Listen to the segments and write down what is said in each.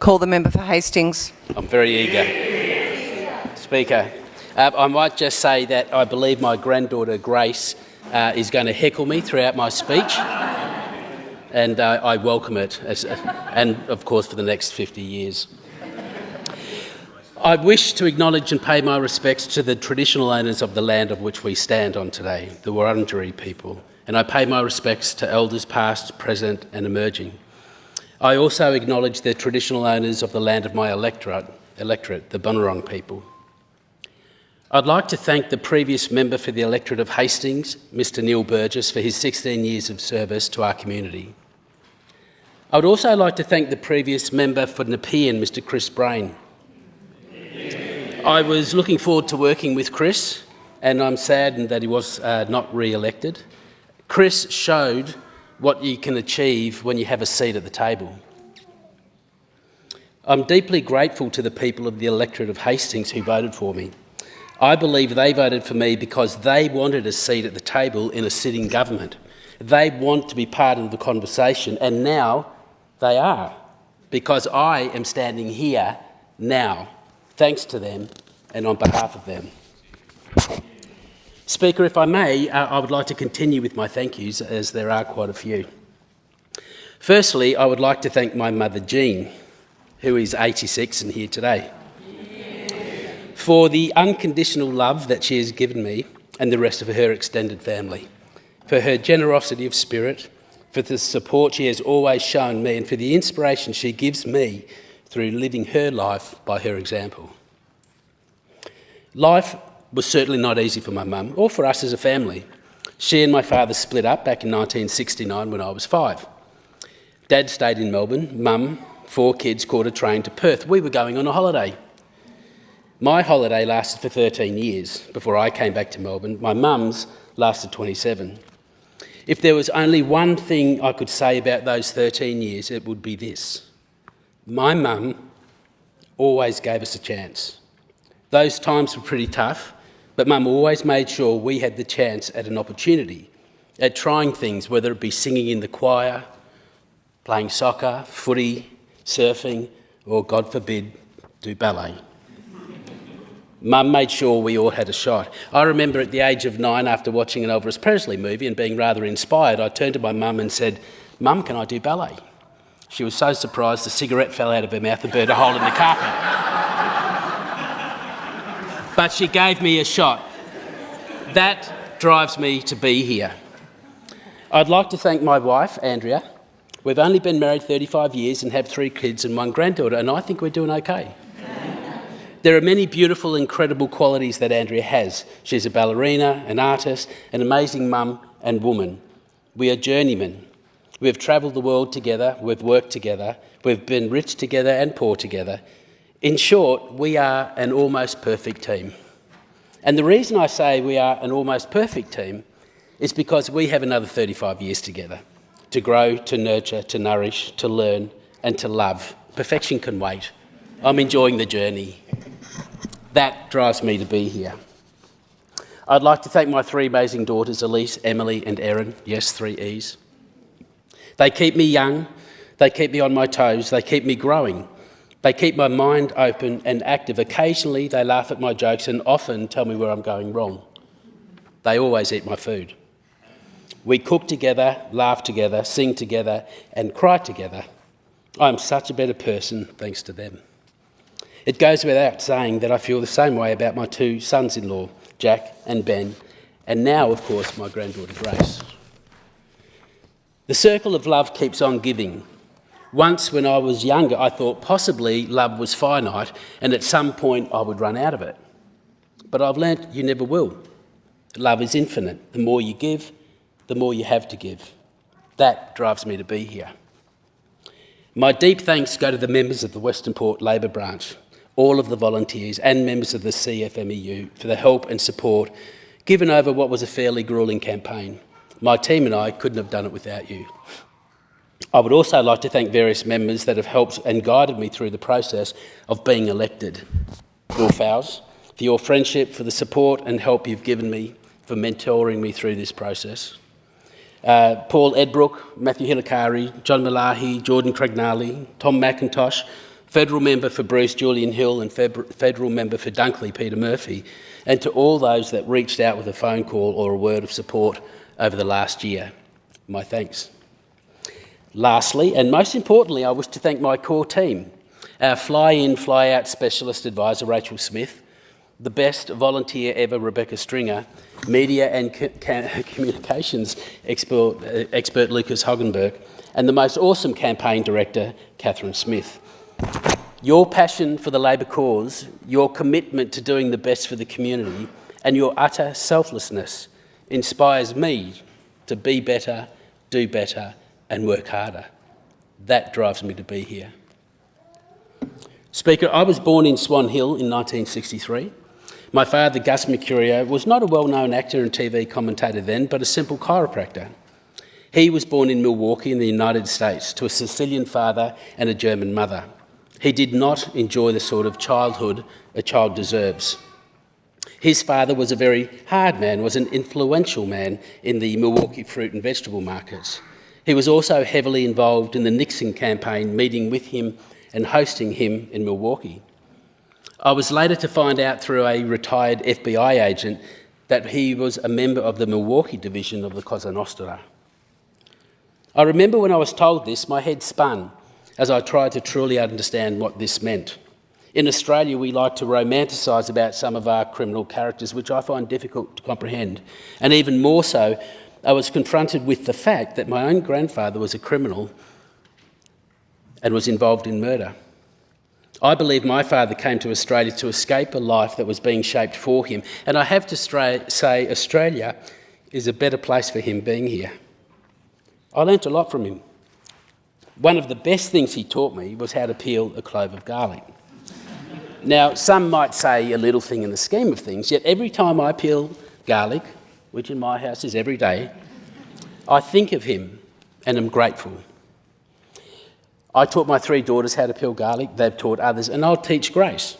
Call the member for Hastings. I'm very eager. Speaker, I might just say that I believe my granddaughter Grace is going to heckle me throughout my speech, and I welcome it, and of course for the next 50 years. I wish to acknowledge and pay my respects to the traditional owners of the land of which we stand on today, the Wurundjeri people, and I pay my respects to elders past, present and emerging. I also acknowledge the traditional owners of the land of my electorate, the Bunurong people. I'd like to thank the previous member for the Electorate of Hastings, Mr Neil Burgess, for his 16 years of service to our community. I would also like to thank the previous member for Nepean, Mr Chris Brain. I was looking forward to working with Chris, and I'm saddened that he was not re-elected. Chris showed what you can achieve when you have a seat at the table. I'm deeply grateful to the people of the Electorate of Hastings who voted for me. I believe they voted for me because they wanted a seat at the table in a sitting government. They want to be part of the conversation, and now they are, because I am standing here now, thanks to them and on behalf of them. Speaker, if I may, I would like to continue with my thank yous, as there are quite a few. Firstly, I would like to thank my mother, Jean, who is 86 and here today, for the unconditional love that she has given me and the rest of her extended family, for her generosity of spirit, for the support she has always shown me, and for the inspiration she gives me through living her life by her example. Life was certainly not easy for my mum or for us as a family. She and my father split up back in 1969 when I was 5. Dad stayed in Melbourne. Mum, 4 kids, caught a train to Perth. We were going on a holiday. My holiday lasted for 13 years before I came back to Melbourne. My mum's lasted 27. If there was only one thing I could say about those 13 years, it would be this. My mum always gave us a chance. Those times were pretty tough, but Mum always made sure we had the chance at an opportunity, at trying things, whether it be singing in the choir, playing soccer, footy, surfing, or, God forbid, do ballet. Mum made sure we all had a shot. I remember at the age of 9, after watching an Elvis Presley movie and being rather inspired, I turned to my mum and said, "Mum, can I do ballet?" She was so surprised the cigarette fell out of her mouth and burnt a hole in the carpet. But she gave me a shot. That drives me to be here. I'd like to thank my wife, Andrea. We've only been married 35 years and have 3 kids and 1 granddaughter, and I think we're doing okay. There are many beautiful, incredible qualities that Andrea has. She's a ballerina, an artist, an amazing mum and woman. We are journeymen. We've travelled the world together, we've worked together, we've been rich together and poor together. In short, we are an almost perfect team. And the reason I say we are an almost perfect team is because we have another 35 years together to grow, to nurture, to nourish, to learn and to love. Perfection can wait. I'm enjoying the journey. That drives me to be here. I'd like to thank my 3 amazing daughters, Elise, Emily and Erin. Yes, 3 E's. They keep me young, they keep me on my toes, they keep me growing. They keep my mind open and active. Occasionally they laugh at my jokes and often tell me where I'm going wrong. They always eat my food. We cook together, laugh together, sing together and cry together. I'm such a better person thanks to them. It goes without saying that I feel the same way about my 2 sons-in-law, Jack and Ben, and now, of course, my granddaughter Grace. The circle of love keeps on giving. Once, when I was younger, I thought possibly love was finite and at some point I would run out of it. But I've learnt you never will. Love is infinite. The more you give, the more you have to give. That drives me to be here. My deep thanks go to the members of the Western Port Labor Branch, all of the volunteers and members of the CFMEU for the help and support given over what was a fairly gruelling campaign. My team and I couldn't have done it without you. I would also like to thank various members that have helped and guided me through the process of being elected. Bill Fowles, for your friendship, for the support and help you've given me, for mentoring me through this process. Paul Edbrook, Matthew Hilakari, John Malahi, Jordan Cragnali, Tom McIntosh, federal member for Bruce Julian Hill and federal member for Dunkley Peter Murphy, and to all those that reached out with a phone call or a word of support over the last year. My thanks. Lastly, and most importantly, I wish to thank my core team, our fly-in, fly-out specialist advisor Rachel Smith, the best volunteer ever Rebecca Stringer, media and communications expert Lucas Hoggenberg, and the most awesome campaign director Catherine Smith. Your passion for the Labor cause, your commitment to doing the best for the community, and your utter selflessness inspires me to be better, do better, and work harder. That drives me to be here. Speaker, I was born in Swan Hill in 1963. My father, Gus Mercurio, was not a well-known actor and TV commentator then, but a simple chiropractor. He was born in Milwaukee in the United States to a Sicilian father and a German mother. He did not enjoy the sort of childhood a child deserves. His father was a very hard man, was an influential man in the Milwaukee fruit and vegetable markets. He was also heavily involved in the Nixon campaign, meeting with him and hosting him in Milwaukee. I was later to find out through a retired FBI agent that he was a member of the Milwaukee division of the Cosa Nostra. I remember when I was told this, my head spun as I tried to truly understand what this meant. In Australia, we like to romanticise about some of our criminal characters, which I find difficult to comprehend. And even more so, I was confronted with the fact that my own grandfather was a criminal and was involved in murder. I believe my father came to Australia to escape a life that was being shaped for him, and I have to say Australia is a better place for him being here. I learnt a lot from him. One of the best things he taught me was how to peel a clove of garlic. Now, some might say a little thing in the scheme of things, yet every time I peel garlic, which in my house is every day, I think of him and am grateful. I taught my 3 daughters how to peel garlic, they've taught others, and I'll teach Grace.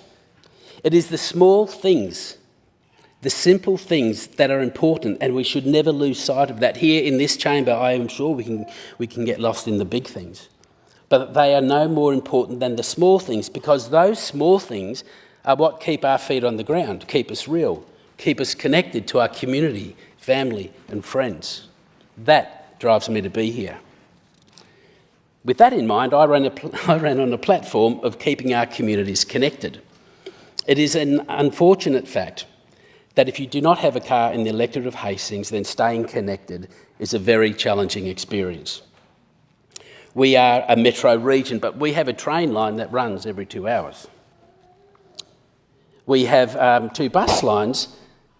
It is the small things, the simple things that are important, and we should never lose sight of that. Here in this chamber, I am sure we can get lost in the big things. But they are no more important than the small things, because those small things are what keep our feet on the ground, keep us real, keep us connected to our community, family and friends. That drives me to be here. With that in mind, I ran on a platform of keeping our communities connected. It is an unfortunate fact that if you do not have a car in the Electorate of Hastings, then staying connected is a very challenging experience. We are a metro region, but we have a train line that runs every 2 hours. We have 2 bus lines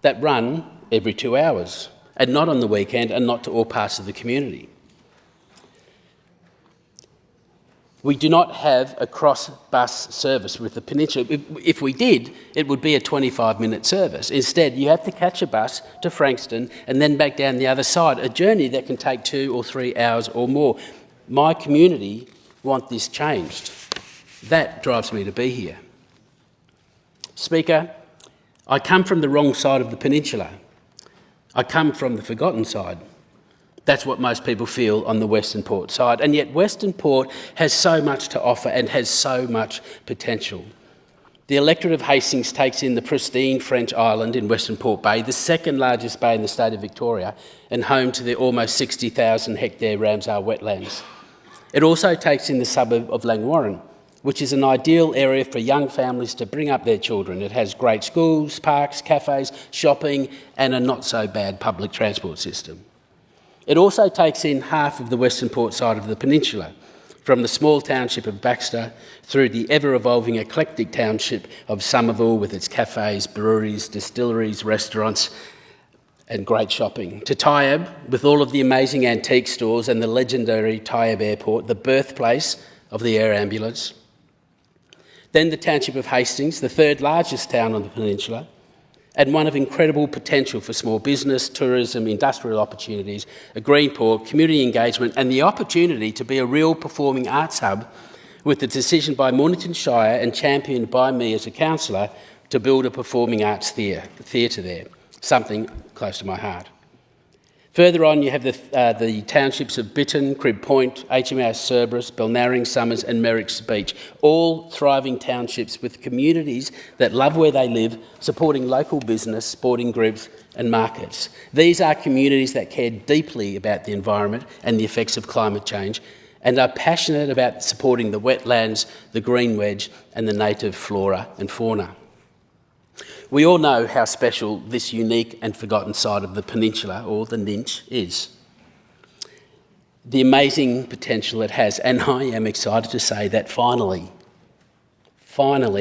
that run every 2 hours, and not on the weekend and not to all parts of the community. We do not have a cross-bus service with the peninsula. If we did, it would be a 25-minute service. Instead, you have to catch a bus to Frankston and then back down the other side, a journey that can take 2 or 3 hours or more. My community want this changed. That drives me to be here. Speaker, I come from the wrong side of the peninsula. I come from the forgotten side. That's what most people feel on the Western Port side. And yet Western Port has so much to offer and has so much potential. The Electorate of Hastings takes in the pristine French island in Western Port Bay, the second largest bay in the state of Victoria, and home to the almost 60,000 hectare Ramsar wetlands. It also takes in the suburb of Langwarrin, which is an ideal area for young families to bring up their children. It has great schools, parks, cafes, shopping, and a not-so-bad public transport system. It also takes in half of the Western Port side of the peninsula, from the small township of Baxter through the ever-evolving eclectic township of Somerville with its cafes, breweries, distilleries, restaurants and great shopping, to Tyabb with all of the amazing antique stores and the legendary Tyabb Airport, the birthplace of the air ambulance. Then the township of Hastings, the 3rd largest town on the peninsula, and one of incredible potential for small business, tourism, industrial opportunities, a green port, community engagement, and the opportunity to be a real performing arts hub, with the decision by Mornington Shire and championed by me as a councillor to build a performing arts theatre there, something close to my heart. Further on, you have the townships of Bitton, Crib Point, HMS Cerberus, Belnarring, Summers and Merricks Beach, all thriving townships with communities that love where they live, supporting local business, sporting groups and markets. These are communities that care deeply about the environment and the effects of climate change and are passionate about supporting the wetlands, the green wedge and the native flora and fauna. We all know how special this unique and forgotten side of the peninsula, or the Ninch, is. The amazing potential it has, and I am excited to say that finally,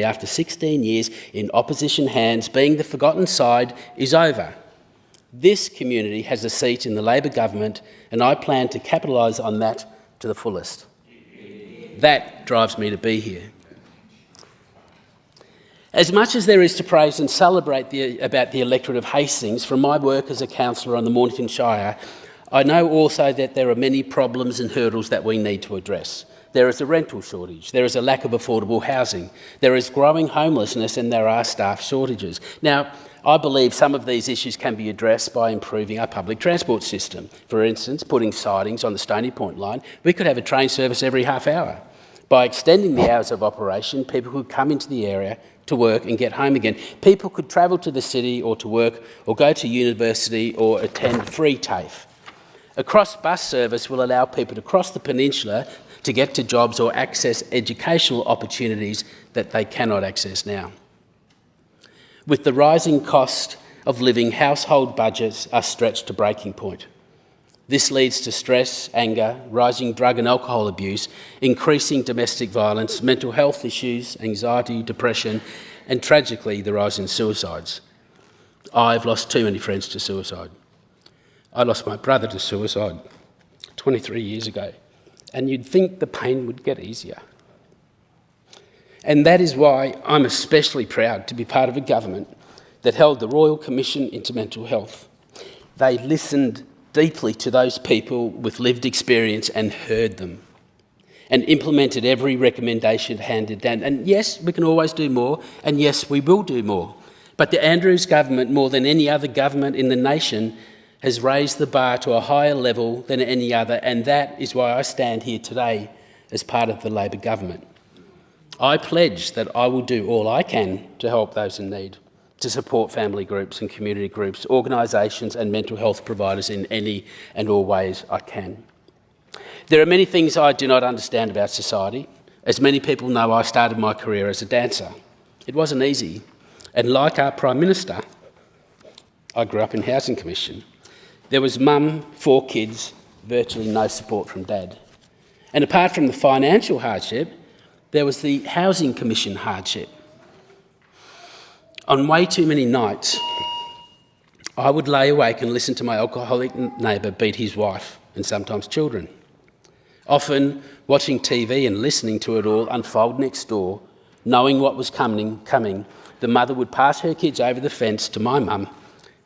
after 16 years in opposition hands, being the forgotten side is over. This community has a seat in the Labor government, and I plan to capitalise on that to the fullest. That drives me to be here. As much as there is to praise and celebrate about the Electorate of Hastings, from my work as a councillor on the Mornington Shire, I know also that there are many problems and hurdles that we need to address. There is a rental shortage, there is a lack of affordable housing, there is growing homelessness and there are staff shortages. Now, I believe some of these issues can be addressed by improving our public transport system. For instance, putting sidings on the Stony Point line, we could have a train service every half hour. By extending the hours of operation, people could come into the area to work and get home again. People could travel to the city or to work or go to university or attend free TAFE. A cross-bus service will allow people to cross the peninsula to get to jobs or access educational opportunities that they cannot access now. With the rising cost of living, household budgets are stretched to breaking point. This leads to stress, anger, rising drug and alcohol abuse, increasing domestic violence, mental health issues, anxiety, depression, and tragically, the rise in suicides. I've lost too many friends to suicide. I lost my brother to suicide 23 years ago, and you'd think the pain would get easier. And that is why I'm especially proud to be part of a government that held the Royal Commission into Mental Health. They listened deeply to those people with lived experience and heard them and implemented every recommendation handed down. And yes, we can always do more, and yes, we will do more. But the Andrews government, more than any other government in the nation, has raised the bar to a higher level than any other, and that is why I stand here today as part of the Labor government. I pledge that I will do all I can to help those in need, to support family groups and community groups, organisations and mental health providers in any and all ways I can. There are many things I do not understand about society. As many people know, I started my career as a dancer. It wasn't easy, and like our Prime Minister, I grew up in Housing Commission. There was mum, 4 kids, virtually no support from dad. And apart from the financial hardship, there was the Housing Commission hardship. On way too many nights, I would lay awake and listen to my alcoholic neighbour beat his wife and sometimes children. Often watching TV and listening to it all unfold next door, knowing what was coming, the mother would pass her kids over the fence to my mum,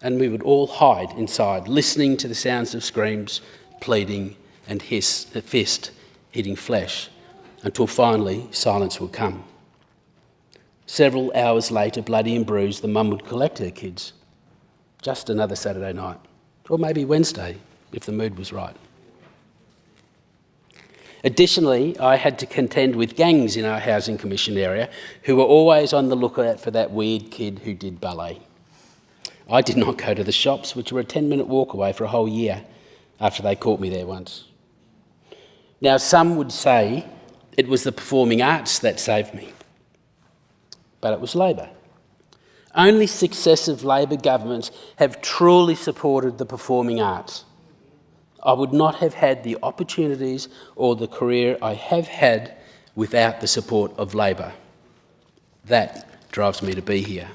and we would all hide inside, listening to the sounds of screams, pleading and a fist hitting flesh, until finally silence would come. Several hours later, bloody and bruised, the mum would collect her kids. Just another Saturday night, or maybe Wednesday, if the mood was right. Additionally, I had to contend with gangs in our Housing Commission area who were always on the lookout for that weird kid who did ballet. I did not go to the shops, which were a 10-minute walk away, for a whole year after they caught me there once. Now, some would say it was the performing arts that saved me, but it was Labor. Only successive Labor governments have truly supported the performing arts. I would not have had the opportunities or the career I have had without the support of Labor. That drives me to be here.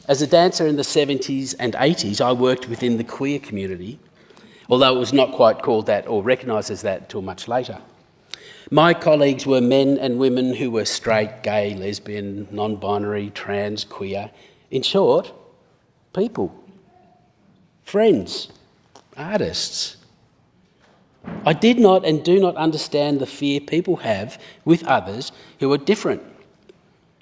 As a dancer in the 70s and 80s, I worked within the queer community, although it was not quite called that or recognised as that until much later. My colleagues were men and women who were straight, gay, lesbian, non-binary, trans, queer. In short, people, friends, artists. I did not and do not understand the fear people have with others who are different.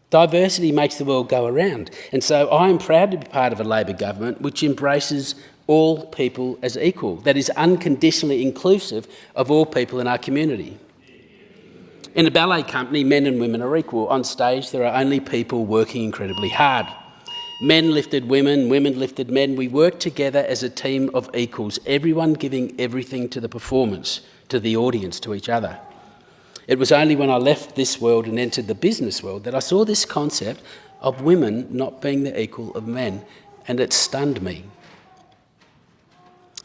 Diversity makes the world go around, and so I am proud to be part of a Labor government which embraces all people as equal, that is unconditionally inclusive of all people in our community. In a ballet company, men and women are equal. On stage, there are only people working incredibly hard. Men lifted women, women lifted men. We work together as a team of equals, everyone giving everything to the performance, to the audience, to each other. It was only when I left this world and entered the business world that I saw this concept of women not being the equal of men, and it stunned me.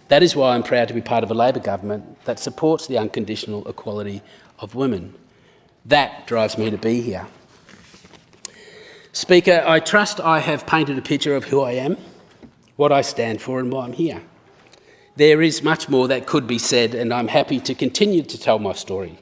That is why I'm proud to be part of a Labor government that supports the unconditional equality of women. That drives me to be here. Speaker, I trust I have painted a picture of who I am, what I stand for and why I'm here. There is much more that could be said, and I'm happy to continue to tell my story.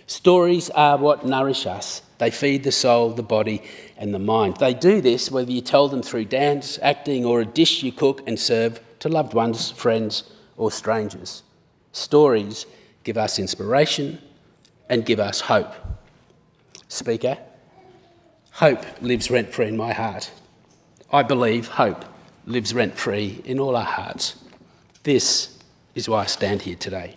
Stories are what nourish us. They feed the soul, the body and the mind. They do this whether you tell them through dance, acting or a dish you cook and serve to loved ones, friends or strangers. Stories give us inspiration and give us hope. Speaker, hope lives rent-free in my heart. I believe hope lives rent-free in all our hearts. This is why I stand here today.